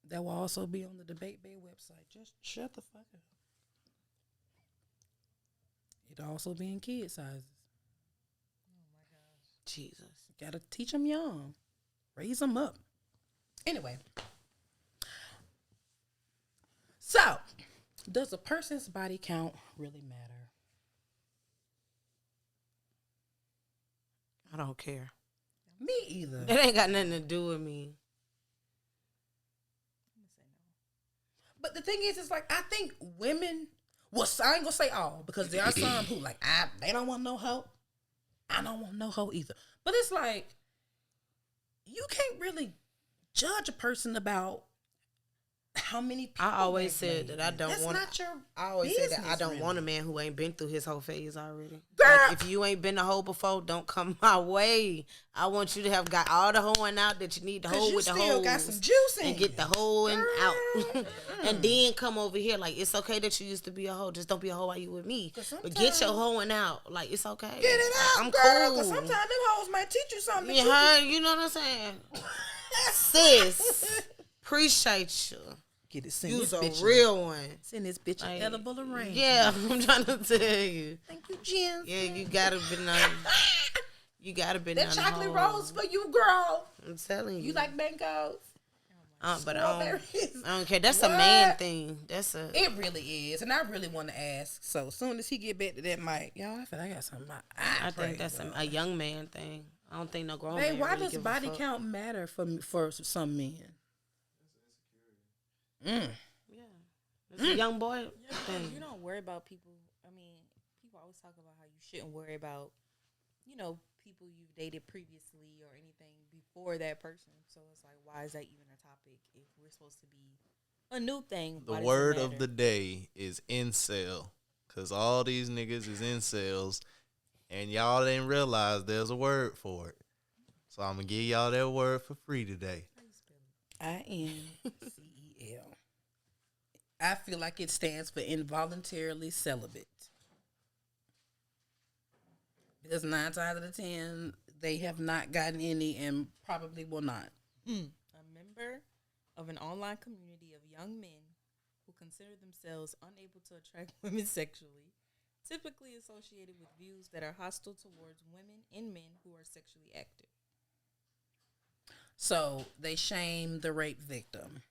That will also be on the Debate Bay website. Just shut the fuck up. It'll also be in kid sizes. Oh my gosh. Jesus. Gotta teach them young. Raise them up. Anyway. So, does a person's body count really matter? I don't care. Me either. That ain't got nothing to do with me. I'm gonna say no. But the thing is, it's like, I think women, well, I ain't gonna say all, because there are some who like, they don't want no hoe. I don't want no hoe either. But it's like, you can't really judge a person about how many people. I always said that I don't That's want. not your I always said that I business, don't really. want a man who ain't been through his whole phase already. Girl. Like, if you ain't been a hoe before, don't come my way. I want you to have got all the hoeing out that you need to hold you with the still hoes. got some juice in and get the you. hoeing out. Girl. And then come over here. Like, it's okay that you used to be a hoe. Just don't be a hoe while you with me. But sometimes- get your hoeing out. Like, it's okay. Get it out, I'm girl. cool. Because sometimes them hoes might teach you something. You heard? You know what I'm saying? Sis, appreciate you. Get it. Send You's this a bitch real one. Send this bitch Like, an edible arrangement. Yeah, I'm trying to tell you. Thank you, Jen. Yeah, you gotta be nice. You gotta be That nice. chocolate rolls for you, girl. I'm telling you. You like mangoes? But Strawberries. I don't care. That's a What? man thing. That's a. It really is, and I really want to ask. So as soon as he get back to that mic, y'all, I feel like I got something. I think that's a young man thing. I don't think no grown Hey, man. why really does give a body fuck. count matter for some men? Mm. Yeah, it's a young boy thing. You don't worry about people. I mean, people always talk about how you shouldn't worry about, people you've dated previously or anything before that person. So it's like, why is that even a topic if we're supposed to be a new thing? The Why does it word of matter? the day is incel. Because all these niggas is incels. And y'all didn't realize there's a word for it. So I'm going to give y'all that word for free today. INCEL. I feel like it stands for involuntarily celibate. Because 9 times out of 10, they have not gotten any and probably will not. A member of an online community of young men who consider themselves unable to attract women sexually, typically associated with views that are hostile towards women and men who are sexually active. So they shame the rape victim.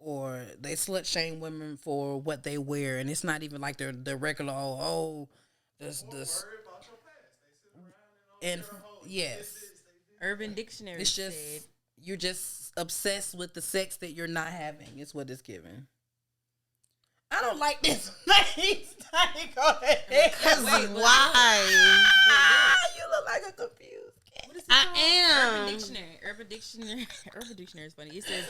Or they slut shame women for what they wear. And it's not even like they're regular, this. And yes, Urban Dictionary it's just said, you're just obsessed with the sex that you're not having. Is what it's given. I don't like this. Cause why? You look like a confused cat. what is it I called? am. Urban Dictionary is funny. It says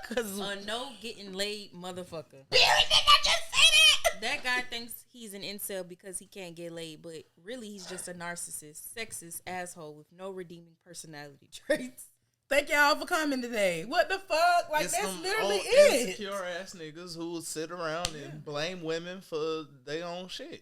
Cause a no getting laid motherfucker. Barry, did I just say that? That guy thinks he's an incel because he can't get laid, but really he's just a narcissist, sexist asshole with no redeeming personality traits. Thank y'all for coming today. What the fuck? Like, It's that's some literally old it. insecure ass niggas who will sit around and blame women for their own shit.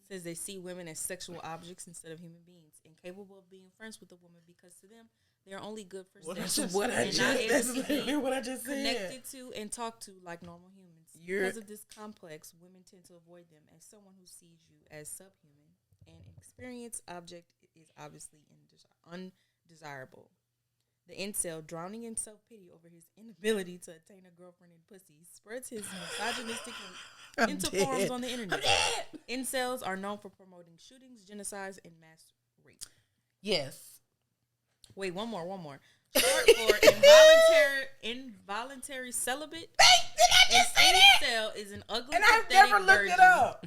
Says they see women as sexual objects instead of human beings, incapable of being friends with a woman because to them they're only good for sex. That's what I and not just. able That's to literally be what I just said. connected to and talk to like normal humans. Because of this complex, women tend to avoid them as someone who sees you as subhuman, and an experienced object is obviously undesirable. The incel, drowning in self-pity over his inability to attain a girlfriend and pussy, spreads his misogynistic into forums on the internet. Incels are known for promoting shootings, genocides, and mass rape. Yes. Wait, one more. Short for involuntary celibate. Did I just say An that? incel is an ugly, And I've pathetic never looked virgin it up.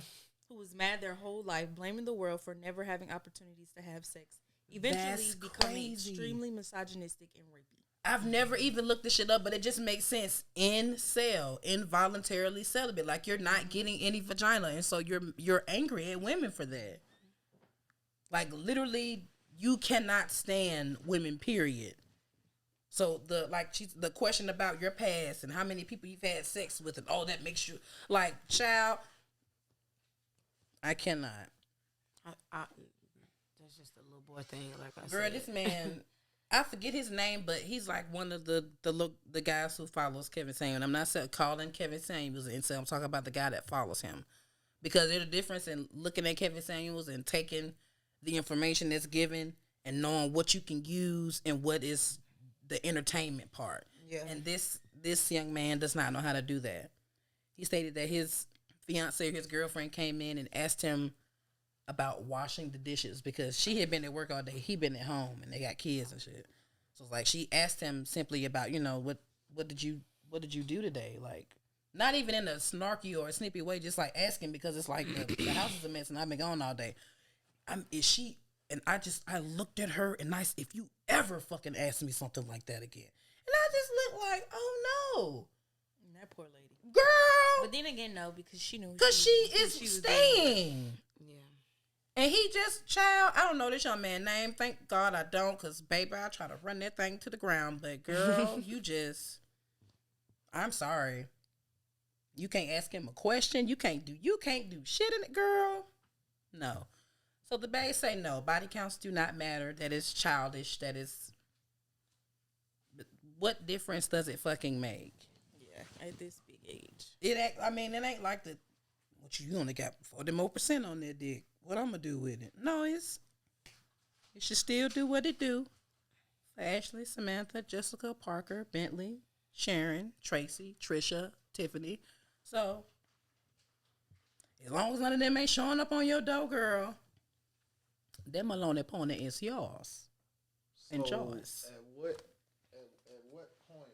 who was mad their whole life, blaming the world for never having opportunities to have sex, eventually That's becoming crazy. extremely misogynistic and rapey. I've never even looked this shit up, but it just makes sense. Incel, involuntarily celibate, like you're not getting any vagina, and so you're angry at women for that. Like literally, you cannot stand women. Period. So the question about your past and how many people you've had sex with and all that makes you like, child. I cannot. that's just a little boy thing. Like I Girl, said. this man I forget his name, but he's like one of the guys who follows Kevin Samuels. I'm not calling Kevin Samuels an incel. I'm talking about the guy that follows him. Because there's a difference in looking at Kevin Samuels and taking the information that's given and knowing what you can use and what is the entertainment part. Yeah. And this young man does not know how to do that. He stated that his fiance or his girlfriend came in and asked him about washing the dishes because she had been at work all day. He been at home and they got kids and shit. So it's like she asked him simply about, what did you do today? Like, not even in a snarky or a snippy way, just like asking because it's like the house is a mess and I've been gone all day. And I looked at her and if you ever fucking ask me something like that again. And I just looked like, oh no. That poor lady. Girl. But then again, no, because she knew. Because she is staying. Yeah. And he I don't know this young man's name. Thank God I don't, because, baby, I try to run that thing to the ground. But, girl, I'm sorry. You can't ask him a question. You can't do shit in it, girl. No. So the babe say no. Body counts do not matter. That is childish. That is. What difference does it fucking make? Yeah, at this big age. It ain't like what you only got 40% more on that dick. What I'm gonna do with it? No, it should still do what it do. For Ashley, Samantha, Jessica, Parker, Bentley, Sharon, Tracy, Trisha, Tiffany. So, as long as none of them ain't showing up on your door, girl, that Maloney Pony is yours. And yours. At what point?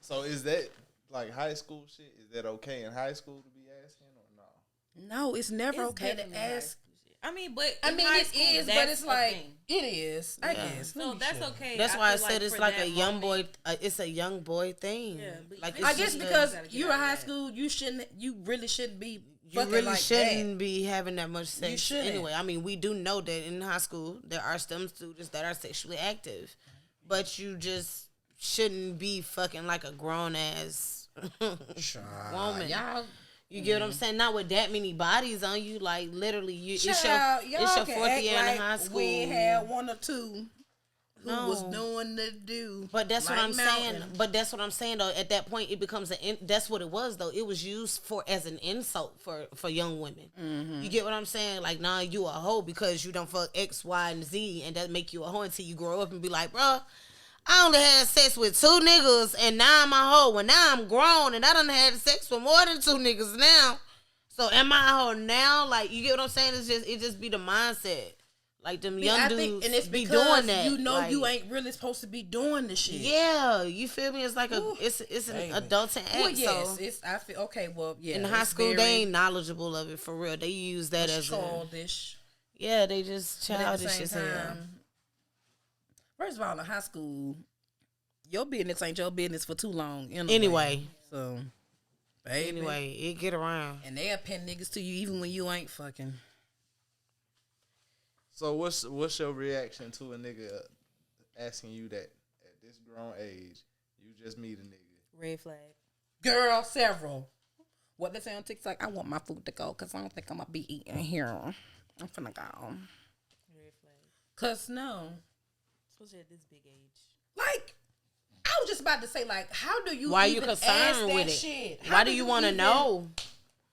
So is that like high school shit? Is that okay in high school to be asking or no? No, it's never okay to ask. It is, but it's like thing. It is. I guess. So that's okay. That's why I said it's like a young boy. It's a young boy thing. Yeah, like I guess because you're in high school, you really shouldn't be. You really shouldn't be having that much sex. Anyway, I mean, we do know that in high school there are some students that are sexually active, but you just shouldn't be fucking like a grown ass woman. Y'all. You get what I'm saying? Not with that many bodies on you. Like, literally, it's your fourth year in high school. We had one or two who was doing the do. But that's what I'm saying. But that's what I'm saying, though. At that point, it becomes that's what it was, though. It was used as an insult for young women. Mm-hmm. You get what I'm saying? Like, nah, you a hoe because you don't fuck X, Y, and Z, and that make you a hoe until you grow up and be like, bruh, I only had sex with 2 niggas and now I'm a hoe. Well, now I'm grown and I done had sex with more than 2 niggas now. So am I a hoe now? Like, you get what I'm saying? It just be the mindset. Like, them young dudes and it's be doing that. You know, like, you ain't really supposed to be doing the shit. Yeah, you feel me? It's like it's an adulting act. Well, yes, so I feel okay. Well, yeah. In high school, they ain't knowledgeable of it for real. They use that as childish. Yeah, they just childish as hell. First of all, in high school, your business ain't your business for too long. Anyway. So, baby. Anyway, it get around. And they'll pin niggas to you even when you ain't fucking. So what's your reaction to a nigga asking you that at this grown age, you just meet a nigga? Red flag. Girl, several. What they say on TikTok, I want my food to go because I don't think I'm going to be eating here. I'm finna go. Red flag. Because, no. Especially at this big age. Like, I was just about to say, like, how do you Why even you concerned with it? Shit? Why do you want to know?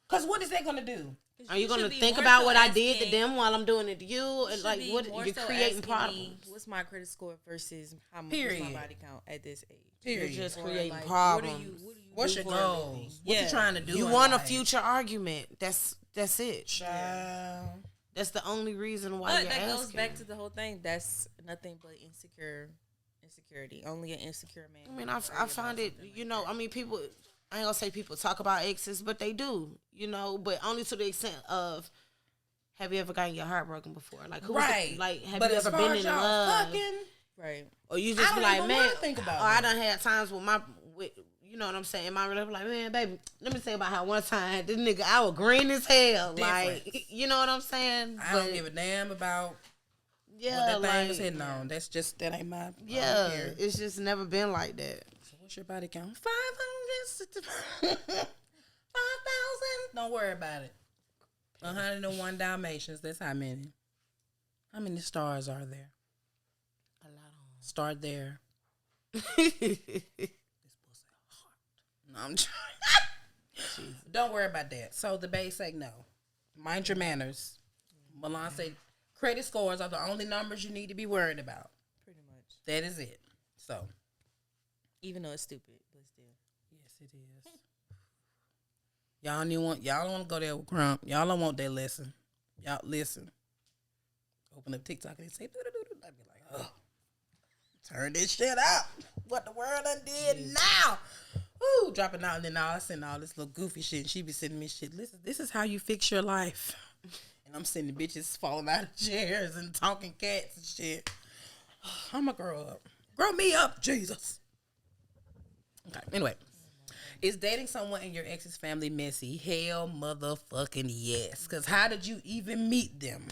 Because what is that going to do? Are you going to think about what I did to them while I'm doing it to you? And like, what you're creating problems. What's my credit score versus how much Period. my body count at this age? Period. You're just creating like, problems. What's your goals? What you trying to do? You want a future argument. That's it. Child. That's the only reason why but you're that asking. goes back to the whole thing. That's nothing but insecurity. Only an insecure man. I mean, I find it, you know, I mean, people, I ain't gonna say people talk about exes, but they do, you know, but only to the extent of, have you ever gotten your heart broken before? Like, who right. Like, have you ever been in love? Fucking, right. Or you just be like, man, think about I done had times with you know what I'm saying? My relationship, like, man, baby, let me tell you about how one time this nigga, I was green as hell. Different. Like, you know what I'm saying? I don't give a damn about what that thing is hitting on. That's just, that ain't my, yeah, it's just never been like that. So what's your body count? 500, 5,000. Don't worry about it. 101 Dalmatians, that's how many. How many stars are there? A lot on. Start there. No, I'm trying. Don't worry about that. So the bae say no. Mind your manners. Milan said credit scores are the only numbers you need to be worried about. Pretty much. That is it. So. Even though it's stupid, but still. Yes, it is. Y'all don't want to go there with Crump. Y'all don't want that lesson. Y'all listen. Open up TikTok and they say, I'd be like, oh, turn this shit up. What the world done did now. Ooh, dropping out and then I send all this little goofy shit. And she be sending me shit. Listen, this is how you fix your life. And I'm sending bitches falling out of chairs and talking cats and shit. I'm going to grow up. Grow me up, Jesus. Okay, anyway. Is dating someone in your ex's family messy? Hell motherfucking yes. Because how did you even meet them?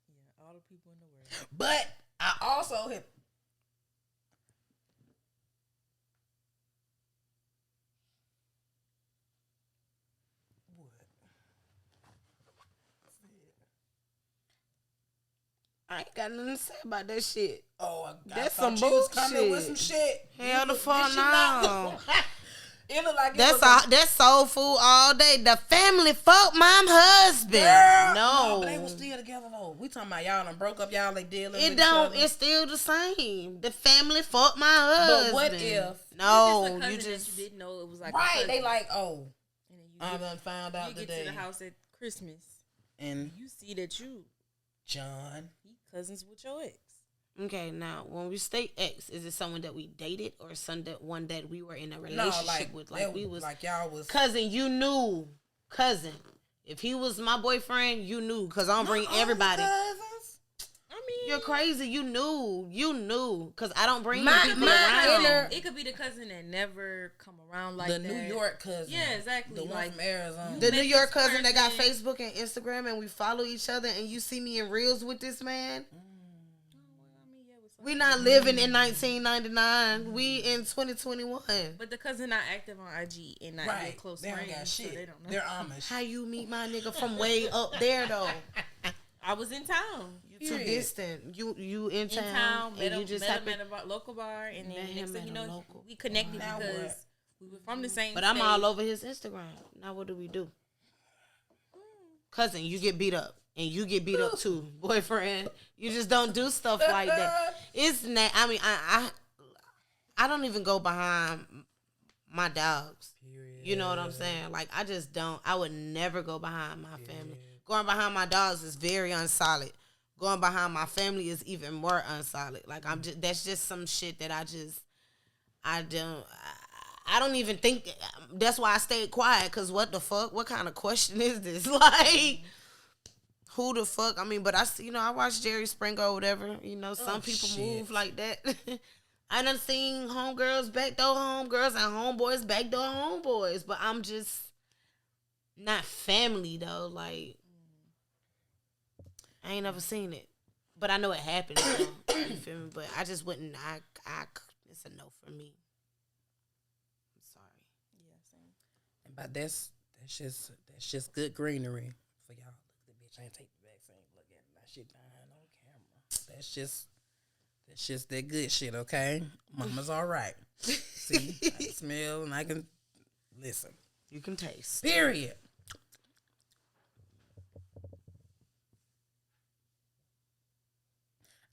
Yeah, all the people in the world. But I also have... I ain't got nothing to say about that shit. Oh, that's some some bullshit. Coming bullshit. with some shit. Hell the fuck no. It look like That's soul food all day. The family fuck my husband. Girl, No, but they was still together though. We talking about y'all done broke up. Y'all like dealing. it with don't. Each other. It's still the same. The family fuck my husband. But what if? No, you you just just didn't know it was like Right? They like, oh, and then I you done found out you get today. to the house at Christmas And you see that you John. he cousins with your ex. okay. Now, when we say ex, is it someone that we dated or one that we were in a relationship with? Like we was like y'all was cousin. You knew cousin. If he was my boyfriend, you knew because I don't bring everybody. Cousins? I mean, You're crazy. You knew because I don't bring My- people my around. inner- it could be the cousin that never come around like the that. New York cousin. Yeah, exactly. The one Like, from Arizona. The met New York this cousin that got person. Facebook and Instagram and we follow each other and you see me in reels with this man. We not living in 1999. We in 2021. But the cousin not active on IG and not your close They don't friends, got so shit. they don't know. They're Amish. How you meet my nigga from way up there though? I was in town. You too distant. You in In town, town, and met you him, just met him happen. at a local bar, and Met then him next thing at you a know, local. we connected Now because what? we were from the same. But I'm state. all over his Instagram. Now what do we do? Cousin, you get beat up. And you get beat up too, boyfriend. You just don't do stuff like that. It's not. I mean, I don't even go behind my dogs. Period. You know what I'm saying? Like I just don't. I would never go behind my family. Going behind my dogs is very unsolid. Going behind my family is even more unsolid. Like I'm just. That's just some shit that I don't even think. That's why I stayed quiet. Cause what the fuck? What kind of question is this? Like. Who the fuck? I mean, but I watch Jerry Springer or whatever. You know, some people move like that. I done seen homegirls backdoor homegirls and homeboys backdoor homeboys, but I'm just not family though. Like, I ain't never seen it, but I know it happened. So, you feel me? But I just wouldn't. It's a no for me. I'm sorry. Yeah, same. But that's just good greenery for y'all. I ain't take the vaccine. Look at that shit behind on camera. That's just that good shit, okay? Mama's all right. See, I can smell and I can listen. You can taste. Period.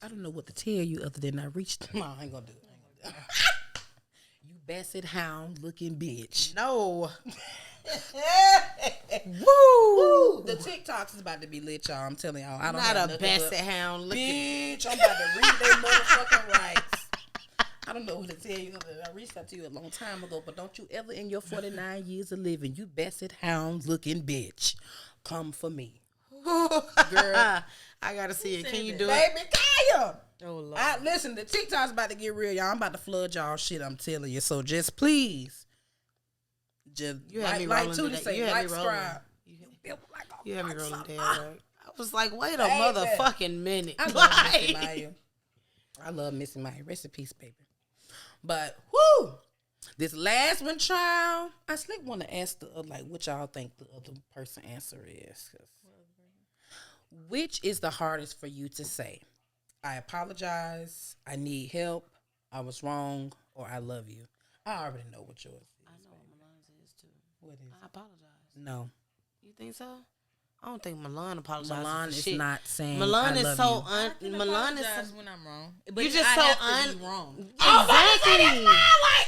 I don't know what to tell you other than I reached. No, I ain't gonna do it. You basset hound looking bitch. No. Woo! The TikToks is about to be lit, y'all. I'm telling y'all. I don't Not have a nothing basset but- hound looking. Bitch, I'm about to read their motherfucking rights. I don't know what to tell you. I reached out to you a long time ago, but don't you ever in your 49 years of living, you basset hound looking bitch, come for me. Girl. I gotta see it. Can you do it? Baby Kaya. Oh Lord. Listen, the TikTok's about to get real, y'all. I'm about to flood y'all shit, I'm telling you. So just please. Just You had me like rolling Tootie today. say, You had like, me rolling. subscribe. You had me rolling rock down. star. Right? I was like, wait a Baby. motherfucking minute. I love Missy Maya. I love Missy Maya. Rest in peace, baby. But whoo, this last one, child. I slick want to ask the like what y'all think the other person answer is. Which is the hardest for you to say? I apologize, I need help, I was wrong, or I love you. I already know what yours is. I know what Milan's is too. What is I apologize. No. You think so? I don't think Milan apologizes. Milan for is shit. not saying Milan I is love so you. Milan is apologize when I'm wrong. But you just I so have to be wrong. Exactly.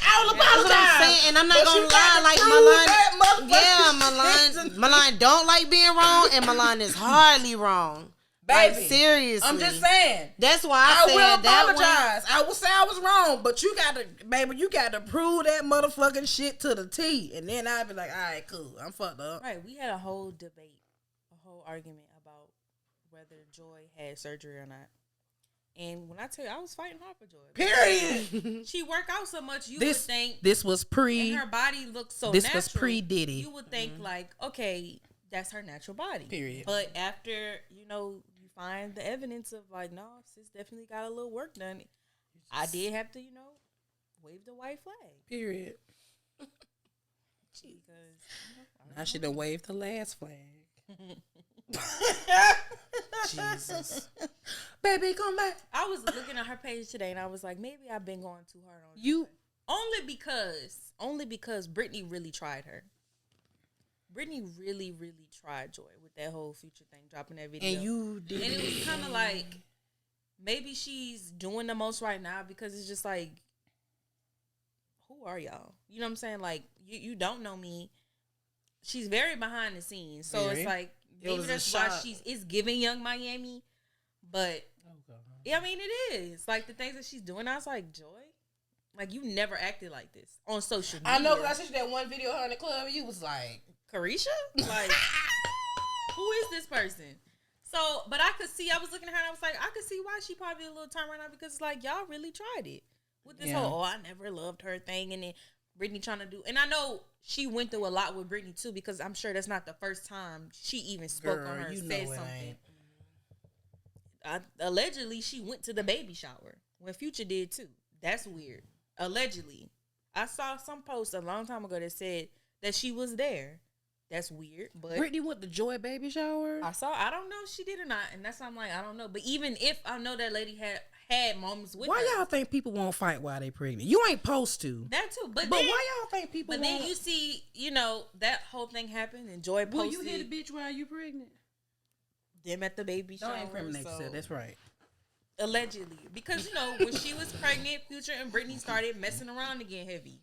I will That's what I'm saying, and I'm not gonna lie. Like Milan don't like being wrong, and Milan is hardly wrong. Baby, like, seriously, I'm just saying. That's why I said will that apologize. I will say I was wrong, but you got to prove that motherfucking shit to the T, and then I'll be like, all right, cool, I'm fucked up. Right, we had a whole debate, a whole argument about whether Joy had surgery or not. And when I tell you, I was fighting hard for Joy. Period. She worked out so much, would think this was pre. and her body looked so this natural. was pre Diddy. You would think like, okay, that's her natural body. Period. But after you find the evidence of like, no, sis definitely got a little work done. I did have to, wave the white flag. Period. Because I should have waved the last flag. Jesus. Baby, come back. I was looking at her page today and I was like, maybe I've been going too hard on you. Joy. Only because Brittany really tried her. Brittany really, really tried Joy with that whole Future thing, dropping that video. And you did. And it was kind of like, maybe she's doing the most right now because it's just like, who are y'all? You know what I'm saying? Like, you don't know me. She's very behind the scenes. So it's like, maybe that's why it's giving Young Miami. But, I mean, it is. Like, the things that she's doing, I was like, Joy? Like, you never acted like this on social media. I know, because I sent you that one video of her in the club, and you was like... Carisha? Like, who is this person? So, but I could see, I was looking at her and I was like, I could see why she probably a little time right now because it's like, y'all really tried it. With this whole, I never loved her thing. And then Brittany trying to do, and I know she went through a lot with Brittany too because I'm sure that's not the first time she even spoke on her, said something. Allegedly, she went to the baby shower when Future did too. That's weird. Allegedly. I saw some post a long time ago that said that she was there. That's weird, but Brittany went to Joy baby shower. I don't know if she did or not, and that's why I'm like, I don't know. But even if I know that lady had moments with her. Why y'all think people won't fight while they pregnant? You ain't supposed to. That too, but why then, y'all think people? But then you see, that whole thing happened, and Joy posted. Will you hit a bitch while you pregnant? Them at the baby shower. Don't incriminate yourself. That's right. Allegedly, because when she was pregnant, Future and Brittany started messing around again heavy.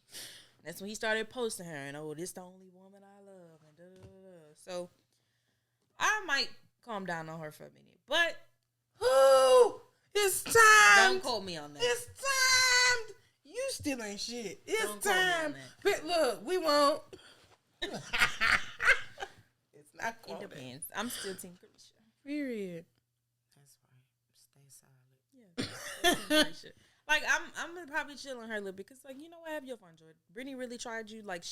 That's when he started posting her, and this the only woman I love, and da da da. So I might calm down on her for a minute, but it's time. Don't quote me on that. It's time. You still ain't shit. It's Don't quote me on time. that. But look, we won't. It's not. It depends. I'm still Team Carisha. Period. That's right. Stay solid. Yeah. Carisha. Like I'm gonna probably chill on her a little bit because what, have your fun, Jordan. Brittany really tried you. Like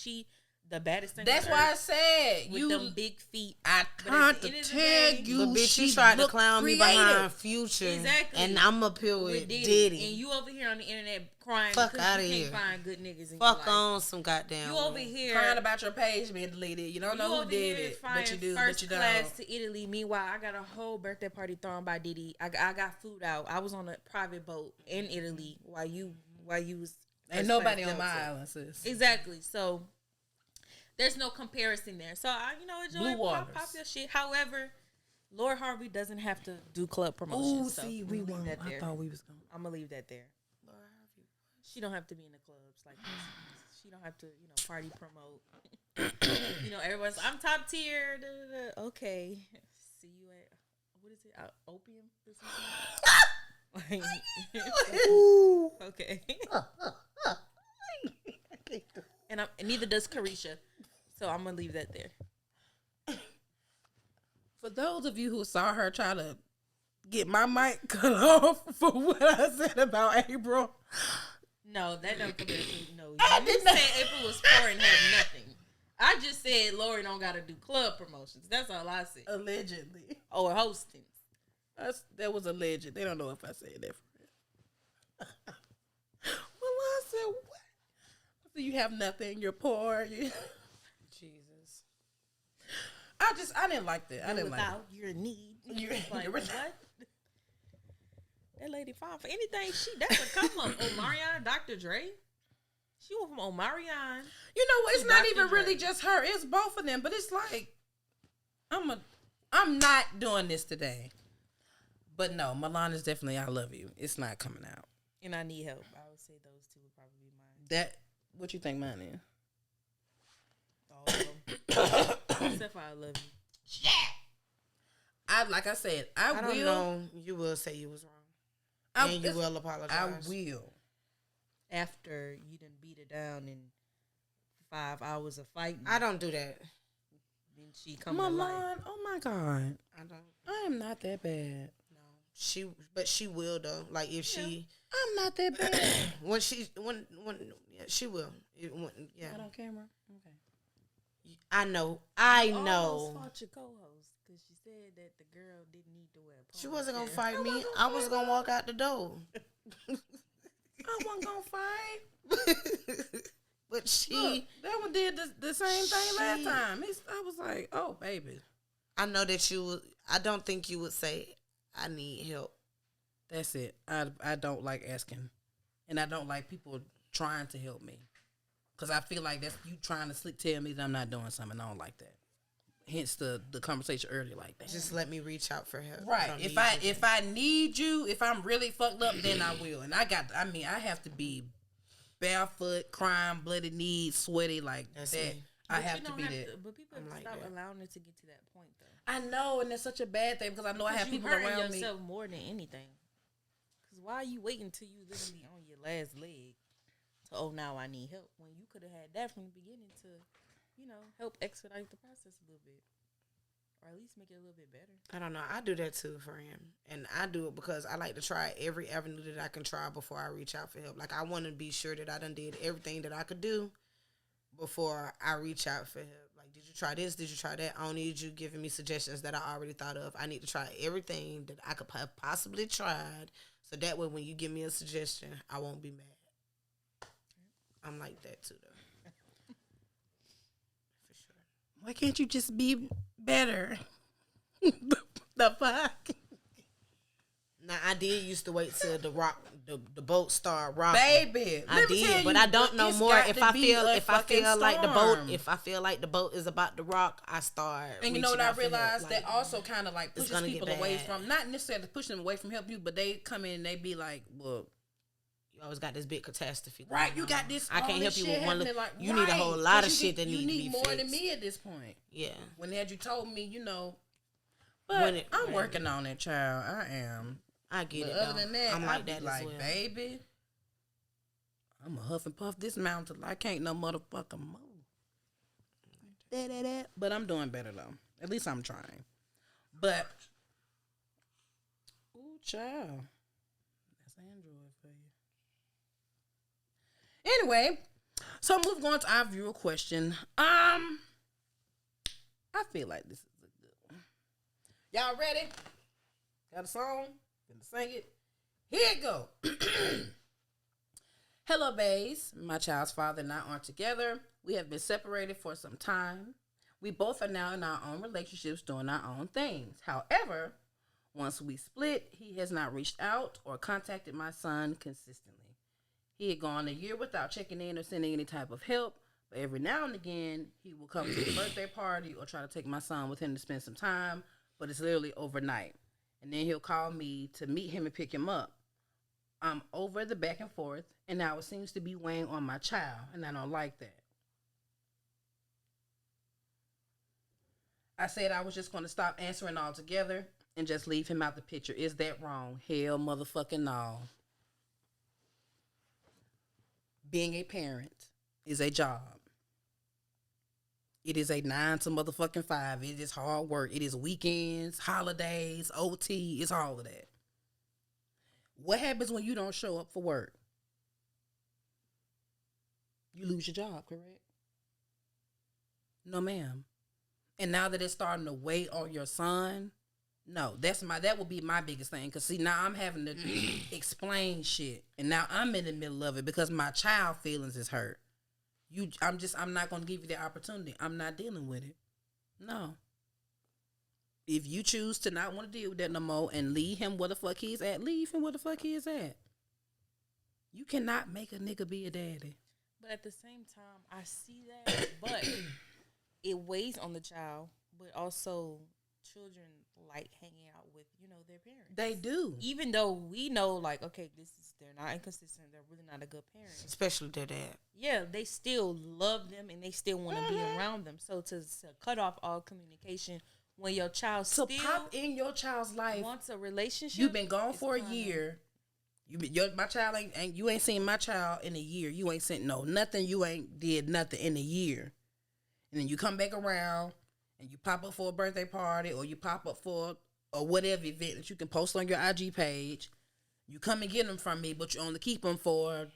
the baddest thing. That's why I said with them big feet. I tried to tell you, but bitch, she tried to looked clown me creative. behind Future, Exactly. and I'm up here with Diddy. And you over here on the internet crying Fuck because outta you here. can't find good niggas in Fuck your life. on some goddamn. You over here crying about your page being deleted. You don't know who did it, but you do. First But you don't. class to Italy. Meanwhile, I got a whole birthday party thrown by Diddy. I got food out. I was on a private boat in Italy while you was. Ain't nobody on my island, sis. Exactly. So there's no comparison there. So I, enjoy pop your shit. However, Lord Harvey doesn't have to do club promotion. Oh, so see, we won't. that I there. thought we was going. I'm gonna leave that there. Lord Harvey, she don't have to be in the clubs like this. She don't have to, party promote. Everyone's I'm top tier. Da, da, da. Okay, see you at what is it? Opium. Okay. And neither does Carisha, so I'm gonna leave that there. For those of you who saw her try to get my mic cut off for what I said about April, no, that don't compare to no. I You did not. said April was poor and had nothing. I just said Lori don't gotta do club promotions. That's all I said. allegedly, Or hosting. that was alleged. They don't know if I said that for real. Well, I said what? So you have nothing. You're poor. Jesus. I I didn't like that. I didn't like without your need. Like, what? That lady fine for anything. That's a come up. Omarion, Dr. Dre. She went from Omarion. You know what? It's not Dr. even Dre. really just her. It's both of them. But it's like, I'm not doing this today. But no, Milan is definitely I love you. It's not coming out. And I need help. I would say those two would probably be mine. That what you think mine is? All of them. Except for I love you. Like I said, I don't know. You will say you was wrong. And you will apologize. I will. After you done beat it down in 5 hours of fighting. I don't do that. Then she come to life. Milan, oh my God. I don't. I am not that bad. No. But she will though. Like if she I'm not that bad. when yeah, she will. Yeah. Not on camera. Okay. I know. Almost fought your co-host because she said that the girl didn't need to wear a She wasn't gonna ponytail. fight me. I was gonna walk out the door. I wasn't gonna fight. But she, Look, that one did the same thing last time. I was like, oh baby. I know that you would. I don't think you would say, I need help. That's it. I don't like asking, and I don't like people trying to help me, cause I feel like that's you trying to tell me that I'm not doing something. I don't like that. Hence the conversation earlier, like that. Just let me reach out for help. Right. If I need you, if I'm really fucked up, then I will. And I have to be barefoot, crying, bloody knees, sweaty like That's that. me. I have to be that. But people have to like stop that. allowing it to get to that point, though. I know, and it's such a bad thing because I know I have people hurting around me. yourself more than anything. Because why are you waiting till you literally on your last leg to, oh, now I need help, when you could have had that from the beginning to, help expedite the process a little bit. Or at least make it a little bit better. I don't know. I do that too for him. And I do it because I like to try every avenue that I can try before I reach out for help. Like, I want to be sure that I done did everything that I could do before I reach out for help. Like, did you try this? Did you try that? I don't need you giving me suggestions that I already thought of. I need to try everything that I could have possibly tried. So that way, when you give me a suggestion, I won't be mad. I'm like that too, though. For sure. Why can't you just be better? the fuck? Now, I did used to wait till the boat start rocking. Baby, I did, but I don't know more. If I feel like the boat is about to rock, I start. And you know what I realized? Like, that also kind of like pushes people away bad. from, not necessarily pushing them away from help you, but they come in and they be like, well, you always got this big catastrophe. Right, you got this. I can't help you with one. Like, you need a whole lot of shit that you need to be need more fixed. than me at this point. Yeah. When had you told me, but I'm working on it, child. I am. I get it. Other than that, I'm like that like, as well. baby, I'm a huff and puff this mountain. I can't no motherfucking move. But I'm doing better though. At least I'm trying. But, ooh, child, that's Android for you. Anyway, so moving on to our viewer question. I feel like this is a good one. Y'all ready? Got a song? Gonna sing it. Here it go. Hello, bays. My child's father and I aren't together. We have been separated for some time. We both are now in our own relationships doing our own things. However, once we split, he has not reached out or contacted my son consistently. He had gone a year without checking in or sending any type of help, but every now and again, he will come to the birthday party or try to take my son with him to spend some time, but it's literally overnight. And then he'll call me to meet him and pick him up. I'm over the back and forth, and now it seems to be weighing on my child, and I don't like that. I said I was just going to stop answering altogether and just leave him out the picture. Is that wrong? Hell motherfucking no. Being a parent is a job. It is a 9 to motherfucking 5. It is hard work. It is weekends, holidays, OT. It's all of that. What happens when you don't show up for work? You lose your job, correct? No, ma'am. And now that it's starting to weigh on your son, no, that would be my biggest thing. Because, see, now I'm having to explain shit. And now I'm in the middle of it because my child feelings is hurt. I'm not going to give you the opportunity. I'm not dealing with it. No. If you choose to not want to deal with that no more and leave him where the fuck he's at, leave him where the fuck he is at. You cannot make a nigga be a daddy. But at the same time, I see that, but it weighs on the child, but also children like hanging out with, their parents. They do. Even though we know, like, okay, they're not inconsistent, they're really not a good parent. Especially their dad. Yeah, they still love them and they still want to be around them. So to cut off all communication when your child to still pop in your child's life wants a relationship. You've been gone for a year. My child ain't you ain't seen my child in a year. You ain't sent nothing. You ain't did nothing in a year. And then you come back around and you pop up for a birthday party or you pop up for or whatever event that you can post on your IG page. You come and get them from me, but you only keep them for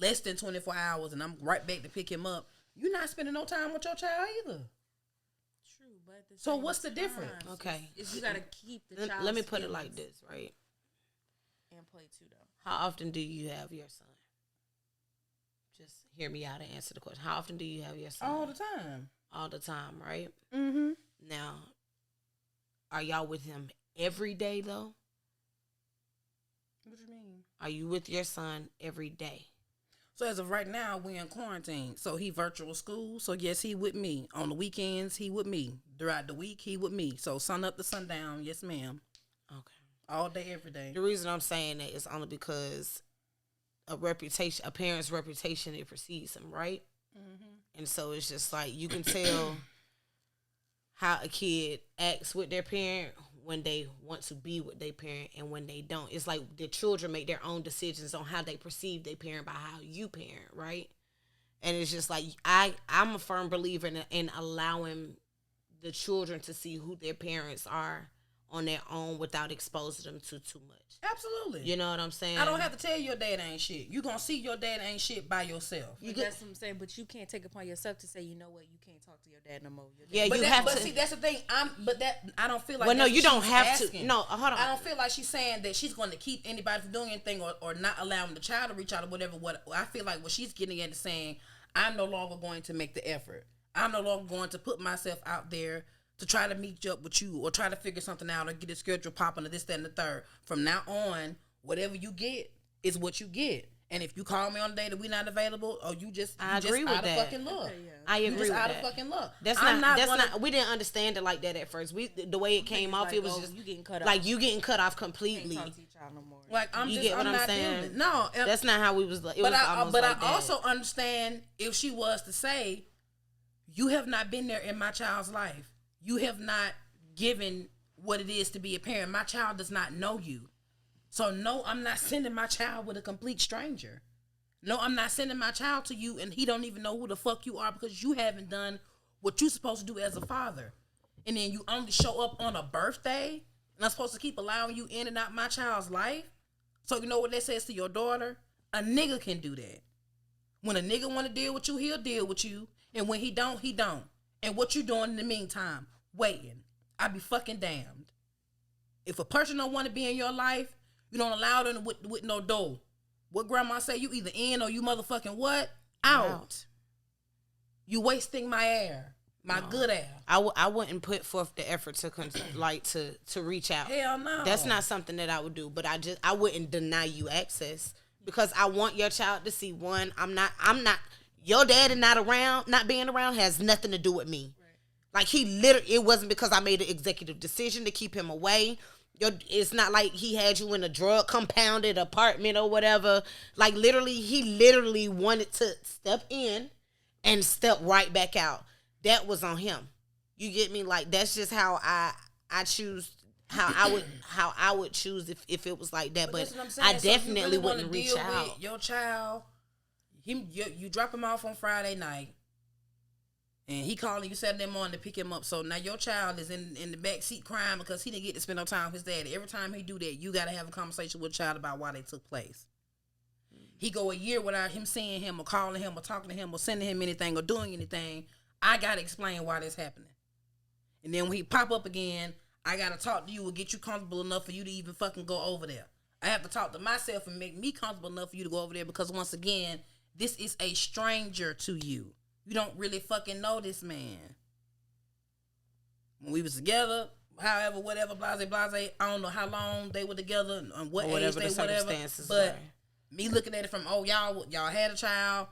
less than 24 hours, and I'm right back to pick him up. You're not spending no time with your child either. True, but at the so same what's the time, difference? Okay, is you gotta keep the child. Let me put it like this, right? And play too, though. How often do you have your son? Just hear me out and answer the question. How often do you have your son? All the time. All the time, right? Mm-hmm. Now, are y'all with him every day, though? What do you mean? Are you with your son every day? So as of right now, we're in quarantine. So he virtual school. So yes, he with me. On the weekends, he with me. Throughout the week, he with me. So sun up to sundown, yes ma'am. Okay. All day, every day. The reason I'm saying that is only because a parent's reputation, it precedes him, right? Mm-hmm. And so it's just like you can tell how a kid acts with their parent when they want to be with their parent and when they don't. It's like the children make their own decisions on how they perceive their parent by how you parent, right? And it's just like I'm a firm believer in allowing the children to see who their parents are on their own without exposing them to too much. Absolutely. You know what I'm saying? I don't have to tell your dad ain't shit. You gonna see your dad ain't shit by yourself. That's what I'm saying. But you can't take upon yourself to say, you know what, you can't talk to your dad no more. Yeah, but you have to. But see, that's the thing. I don't feel like. Well, no, that's you what don't she's have asking. to. No, hold on. I don't feel like she's saying that she's going to keep anybody from doing anything or not allowing the child to reach out or whatever. What I feel like what she's getting at is saying, I'm no longer going to make the effort. I'm no longer going to put myself out there to try to meet up with you or try to figure something out or get a schedule popping or this, that, and the third. From now on, whatever you get is what you get. And if you call me on a day that we're not available, or you just agree with out that. of fucking luck. Okay, yeah. I agree you just with out that. of fucking luck. That's not. We didn't understand it like that at first. The way it came off, like, it was just you getting cut off. like you getting cut off completely. Can't talk to your child no more. Like I'm You just, get what I'm I'm not saying? doing it. No, That's not how we was. It but was I almost like that. also understand if she was to say, you have not been there in my child's life. You have not given what it is to be a parent. My child does not know you. So no, I'm not sending my child with a complete stranger. No, I'm not sending my child to you and he don't even know who the fuck you are because you haven't done what you're supposed to do as a father. And then you only show up on a birthday and I'm supposed to keep allowing you in and out my child's life. So you know what that says to your daughter? A nigga can do that. When a nigga want to deal with you, he'll deal with you. And when he don't, he don't. And what you doing in the meantime? Waiting. I be fucking damned. If a person don't want to be in your life, you don't allow them with no door. What grandma say, you either in or you motherfucking what? Out. You wasting my air. My good air. I wouldn't put forth the effort to reach out. Hell no. That's not something that I would do. But I wouldn't deny you access because I want your child to see one. I'm not. Your daddy not being around has nothing to do with me. Right. Like it wasn't because I made an executive decision to keep him away. It's not like he had you in a drug compounded apartment or whatever. Like he literally wanted to step in and step right back out. That was on him. You get me? Like that's just how I choose how I would choose if it was like that. But I definitely wouldn't reach out. Your child, you drop him off on Friday night. And he calling you Saturday morning to pick him up. So now your child is in the back seat crying because he didn't get to spend no time with his daddy. Every time he do that, you got to have a conversation with the child about why they took place. He go a year without him seeing him or calling him or talking to him or sending him anything or doing anything. I got to explain why this happening. And then when he pop up again, I got to talk to you and get you comfortable enough for you to even fucking go over there. I have to talk to myself and make me comfortable enough for you to go over there because once again, this is a stranger to you. You don't really fucking know this man. When we was together, however, whatever, blase. I don't know how long they were together and what age they circumstances but were. Me looking at it from, y'all had a child,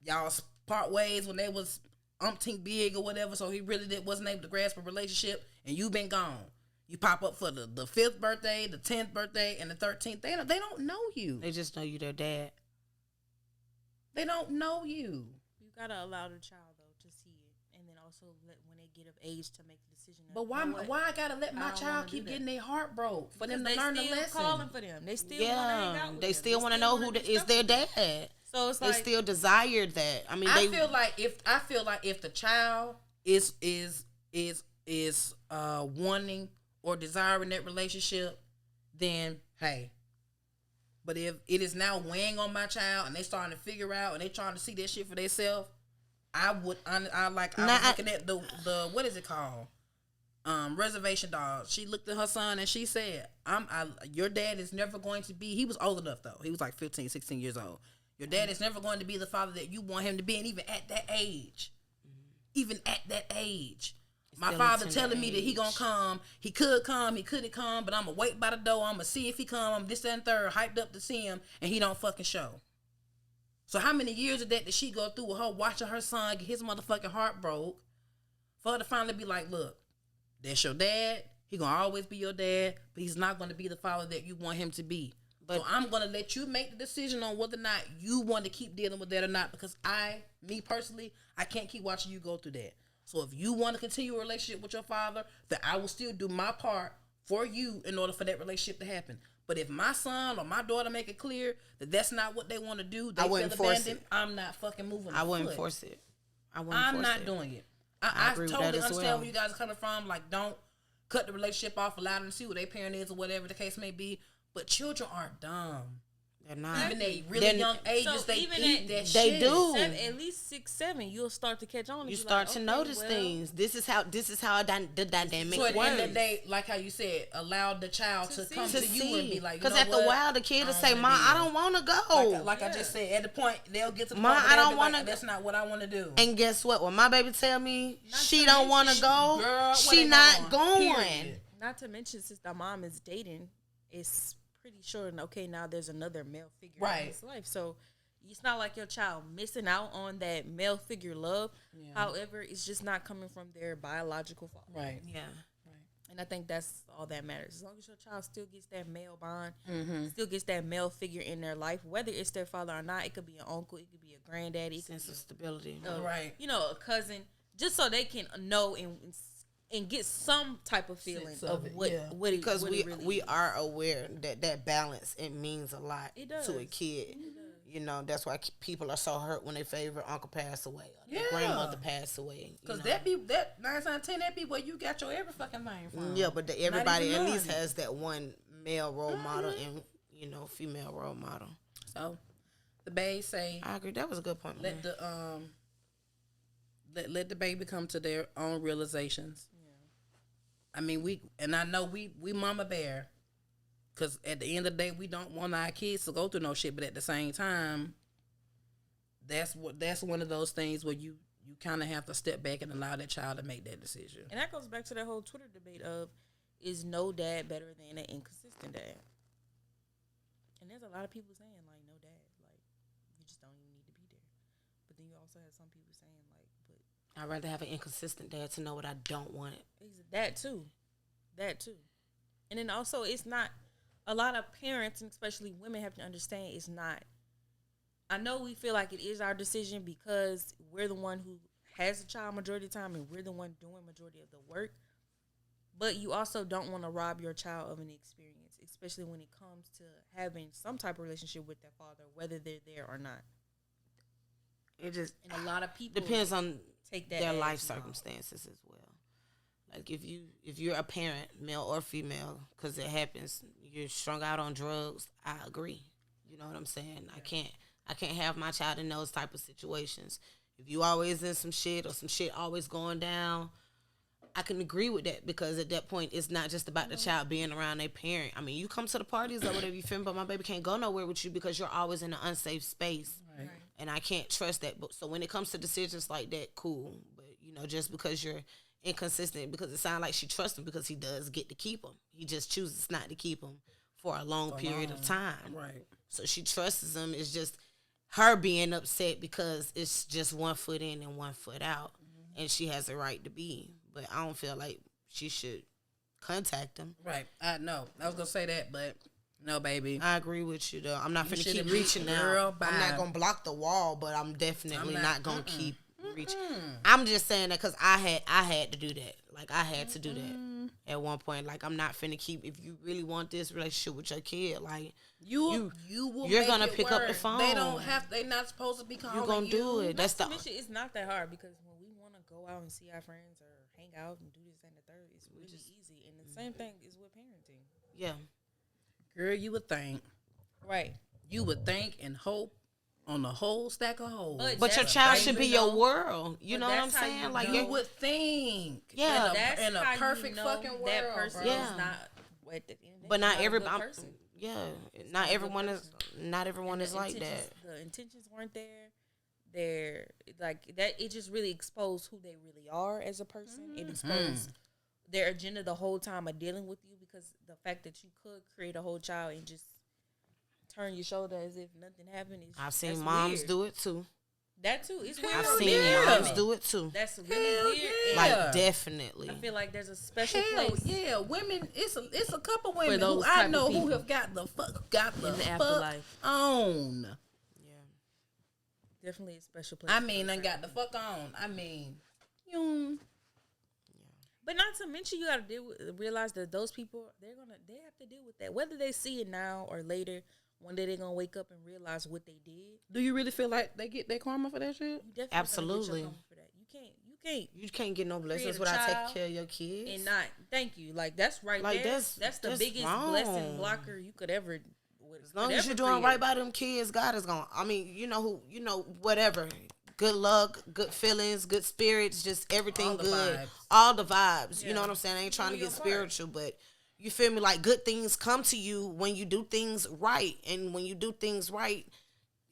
y'all part ways when they was umpteen big or whatever, so he really wasn't able to grasp a relationship, and you been gone. You pop up for the 5th birthday, the 10th birthday, and the 13th. They don't know you. They just know you their dad. They don't know you. You gotta allow the child though to see it, and then also let when they get of age to make the decision. But why I gotta let my child keep getting their heart broke for them to learn the lesson? Calling for them. They still want to hang out with they them. still want to know who is their dad. So it's they like still desired that. I mean, I feel like if the child is wanting or desiring that relationship, then hey. But if it is now weighing on my child and they starting to figure out and they trying to see that shit for themselves, I was looking at the what is it called? Reservation Dogs. She looked at her son and she said, your dad is never going to be, he was old enough though. He was like 15, 16 years old. Your dad is never going to be the father that you want him to be. And even at that age, my father telling me that he gonna come. He could come, he couldn't come, but I'm gonna wait by the door. I'm gonna see if he come. I'm this, that, and third, hyped up to see him, and he don't fucking show. So how many years of that did she go through with her watching her son get his motherfucking heart broke for her to finally be like, look, that's your dad. He gonna always be your dad, but he's not gonna be the father that you want him to be. But so I'm gonna let you make the decision on whether or not you want to keep dealing with that or not, because me personally, I can't keep watching you go through that. So if you want to continue a relationship with your father, then I will still do my part for you in order for that relationship to happen. But if my son or my daughter make it clear that that's not what they want to do, they feel abandoned, I'm not fucking moving. I wouldn't force it. I'm not doing it. I totally understand where you guys are coming from. Like, don't cut the relationship off, allow them to see what their parent is or whatever the case may be. But children aren't dumb. They're not. Even at really young ages, so they eat that they shit. do. At least 6, 7, you'll start to catch on. You start to notice things. This is how the dynamic works. So at the end of the day, like how you said, allow the child to come to you and be like, because after a while, the kid will say, "Ma, I don't want to go." Like I just said, at the point they'll get to the Ma, point I don't want to. That's not what I want to do. And guess what? When my baby tell me she don't want to go, girl, she not going. Not to mention, since the mom is dating, it's pretty sure, okay, now there's another male figure in his life. So it's not like your child missing out on that male figure love. Yeah. However, it's just not coming from their biological father. Right. Yeah. Right. And I think that's all that matters. As long as your child still gets that male bond, still gets that male figure in their life, whether it's their father or not, it could be an uncle, it could be a granddaddy. Sense of stability. Right. You know, a cousin, just so they can know and get some type of feeling of what because what really we are aware that balance, it means a lot to a kid. You know, that's why people are so hurt when their favorite uncle passed away or their grandmother passed away. Because that 9 times out of 10 that be where you got your every fucking thing from. Yeah, but everybody at least has that one male role model and female role model. So the babe say, I agree. That was a good point. Let the let the baby come to their own realizations. I mean, I know we mama bear, because at the end of the day, we don't want our kids to go through no shit. But at the same time, that's one of those things where you kind of have to step back and allow that child to make that decision. And that goes back to that whole Twitter debate of, is no dad better than an inconsistent dad? And there's a lot of people saying, like, no dad, like, you just don't even need to be there. But then you also have some people saying, like, but I'd rather have an inconsistent dad to know what I don't want. That too. And then also, it's not, a lot of parents, and especially women, have to understand it's not. I know we feel like it is our decision because we're the one who has the child majority of the time and we're the one doing majority of the work. But you also don't want to rob your child of an experience, especially when it comes to having some type of relationship with their father, whether they're there or not. It just, and a lot of people depends on take that their life circumstances as well. Like if you're a parent, male or female, because it happens, you're strung out on drugs, I agree. You know what I'm saying? Yeah. I can't have my child in those type of situations. If you always in some shit or some shit always going down, I can agree with that, because at that point, it's not just about the child being around their parent. I mean, you come to the parties or whatever, you feel me, but my baby can't go nowhere with you because you're always in an unsafe space. Right. And I can't trust that. But so when it comes to decisions like that, cool. But, just because you're inconsistent because it sounds like she trusts him because he does get to keep him. He just chooses not to keep him for a long period of time. Right. So she trusts him. It's just her being upset because it's just 1 foot in and 1 foot out. And she has a right to be. But I don't feel like she should contact him. Right. I know. I was going to say that, but no, baby. I agree with you, though. I'm not going to keep reaching girl, out. I'm not going to block the wall, but I'm definitely not going to keep reaching. I'm just saying that because I had to do that. Like, I had to do that at one point. Like, I'm not finna keep, if you really want this relationship with your kid, like, you're gonna pick up the phone. They're not supposed to be calling you. You're gonna do it. That's the mission. It's not that hard because when we want to go out and see our friends or hang out and do this and the third, it's really easy. And the same thing is with parenting. Yeah. Girl, you would think. Right. You would think and hope on the whole stack of holes. But your child should be your world. You know what I'm saying? Like, you would think. Yeah. In a perfect fucking world. That person is not at the end. But not everybody. Yeah, not everyone is like that. The intentions weren't there. They're like that. It just really exposed who they really are as a person. It exposed their agenda the whole time of dealing with you because the fact that you could create a whole child and just turn your shoulder as if nothing happened. I've seen moms do it too. That too. It's weird. I've seen moms do it too. That's really weird. Yeah. Like, definitely. I feel like there's a special place. Yeah, women. It's a couple women those who I type know of who have got the fuck in the afterlife on. Yeah. Definitely a special place. I mean, I got the fuck on. I mean, you. But not to mention, you got to realize that those people they have to deal with that, whether they see it now or later. One day they're gonna wake up and realize what they did. Do you really feel like they get their karma for that shit? You Absolutely. Get your karma for that. You can't get no blessings without taking care of your kids. And not thank you. Like that's right like there. That's the biggest blessing blocker you could ever. As long as you're doing right by them kids, God is gonna. I mean, whatever. Good luck, good feelings, good spirits, just everything good. Vibes. All the vibes. Yeah. You know what I'm saying? I ain't trying to get spiritual, but you feel me? Like, good things come to you when you do things right. And when you do things right,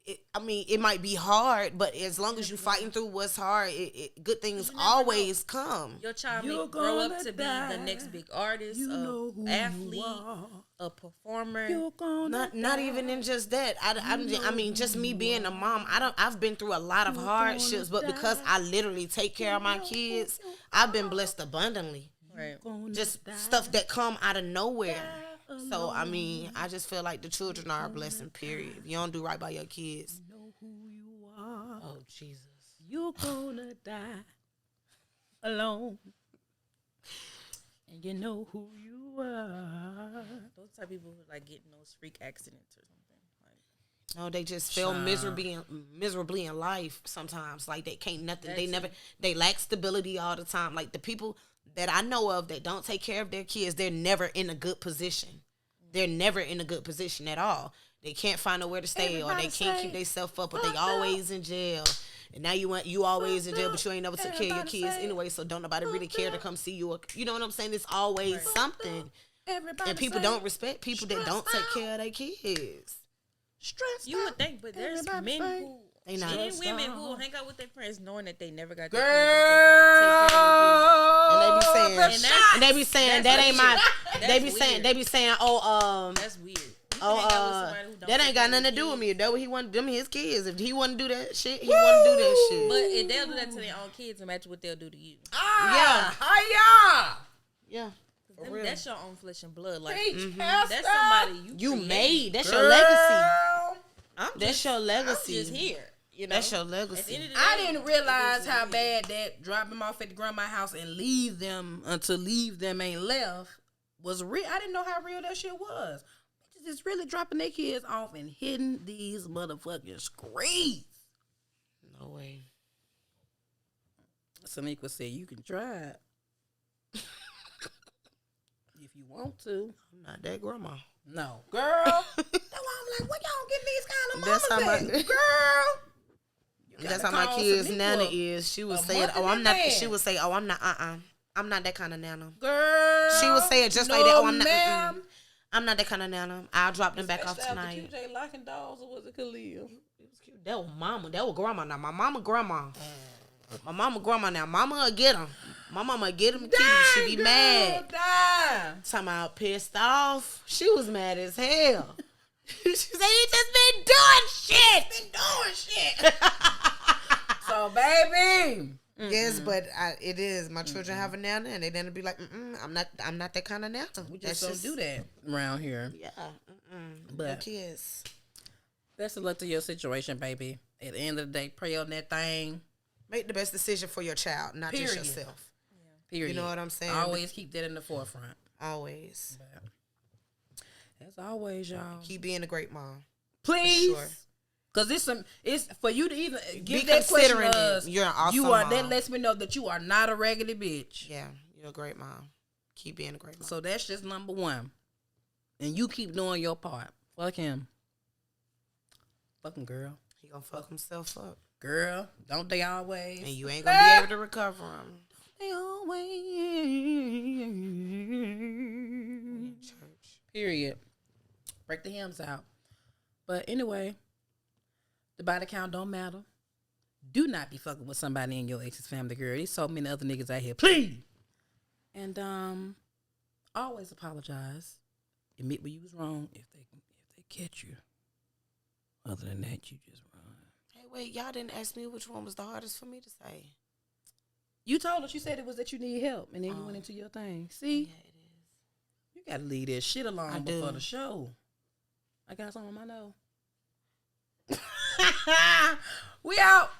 it might be hard, but as long as you're fighting through what's hard, good things always come. Your child may grow up to be the next big artist, athlete, a performer. Not even in just that. I mean, just me being a mom. I've been through a lot of hardships, but because I literally take care of my kids, I've been blessed abundantly. Right. Just stuff that come out of nowhere. So, I mean, I just feel like the children are a blessing, period. If you don't do right by your kids. You know who you are. Oh, Jesus. You're gonna die alone. And you know who you are. Those type of people who like getting those freak accidents or something. No, they just fail miserably in life sometimes. Like, they can't nothing. They lack stability all the time. Like, the people that I know of that don't take care of their kids, they're never in a good position. They're never in a good position at all. They can't find nowhere to stay, or they can't keep themselves up, or they always in jail. And now you always in jail, but you ain't never took care of your kids anyway, so don't nobody really care to come see you. Or, you know what I'm saying? It's always something. And people don't respect people that don't take care of their kids. You would think, but there's men who... They not. And women who will hang out with their friends knowing that they never got Girl. And they be saying that ain't my. They be saying that's weird. That ain't got nothing to do with me. That what he want them his kids. If he want to do that shit, he want to do that shit. But if they'll do that to their own kids, imagine what they'll do to you. Yeah. That's your own flesh and blood. Like that's somebody you made. That's Girl. your legacy. That's your legacy. I'm just here. You know? That's your legacy. I didn't realize how bad that drop them off at the grandma's house and leave them until leave them ain't left was real. I didn't know how real that shit was. Bitches just really dropping their kids off and hitting these motherfucking streets. No way. Samika said you can try it. If you want to. I'm not that grandma. No. Girl. That's why I'm like, what y'all getting these kind of mamas at? Girl. That's how my kids' nana is. She would say, I'm not. She would say, I'm not. I'm not that kind of nana. Girl. She would say it just like that. I'm not. I'm not that kind of nana. I'll drop them back off tonight. QJ locking dolls, or was it Khalil? It was cute. That was mama. That was grandma. Now my mama, grandma. My mama grandma now. Mama will get him. My mama get him. She be mad. Talking about pissed off. She was mad as hell. She said he just been doing shit. So baby. Yes, but it is. My children have a nana, and they then be like, I'm not that kind of nana. We just don't do that around here. Yeah. But no kids. Best of luck to your situation, baby. At the end of the day, pray on that thing. Make the best decision for your child, not just yourself. Yeah. Period. You know what I'm saying? Always keep that in the forefront. Always. But as always, y'all. Keep being a great mom. Please. For sure. Cause it's for you to even give be that question considering us. You're an awesome You are mom. that lets me know that you are not a raggedy bitch. Yeah, you're a great mom. Keep being a great mom. So that's just number one. And you keep doing your part. Fuck him. Fucking girl. He gonna fuck himself up. Girl, don't they always? And you ain't gonna be able to recover him. They always. Church. Period. Break the hymns out. But anyway, the body count don't matter. Do not be fucking with somebody in your ex's family, girl. There's so many other niggas out here. Please. And always apologize. Admit when you was wrong if they catch you. Other than that, you just run. Hey, wait, y'all didn't ask me which one was the hardest for me to say. You told us, you said it was that you need help, and then you went into your thing. See? Yeah, it is. You gotta leave that shit alone I before do. the show. I got something on my nose. We out.